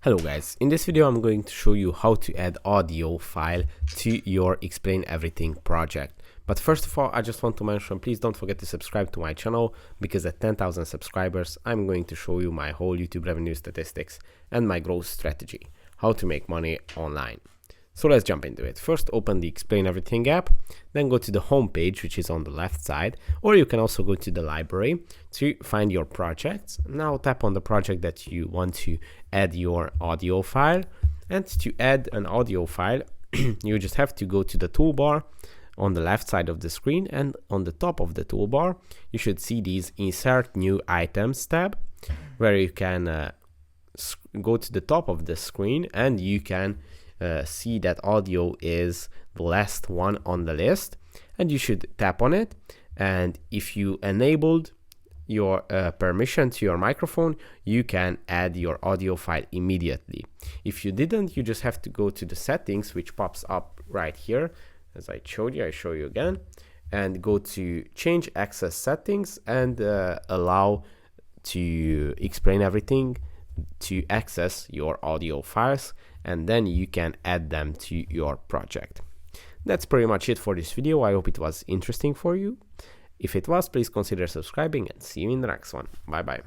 Hello guys, in this video I'm going to show you how to add audio file to your Explain Everything project. But first of all, I just want to mention, please don't forget to subscribe to my channel, because at 10,000 subscribers I'm going to show you my whole YouTube revenue statistics and my growth strategy, how to make money online. So let's jump into it. First, open the Explain Everything app, then go to the home page, which is on the left side, or you can also go to the library to find your projects. Now tap on the project that you want to add your audio file. And to add an audio file, you just have to go to the toolbar on the left side of the screen, and on the top of the toolbar, you should see these Insert New Items tab, where you can go to the top of the screen and you can see that audio is the last one on the list, and you should tap on it. And if you enabled your permission to your microphone, you can add your audio file immediately. If you didn't, you just have to go to the settings, which pops up right here as I showed you. I show you again, and go to change access settings and allow to Explain Everything to access your audio files, and then you can add them to your project. That's pretty much it for this video. I hope it was interesting for you. If it was, please consider subscribing, and see you in the next one. Bye bye.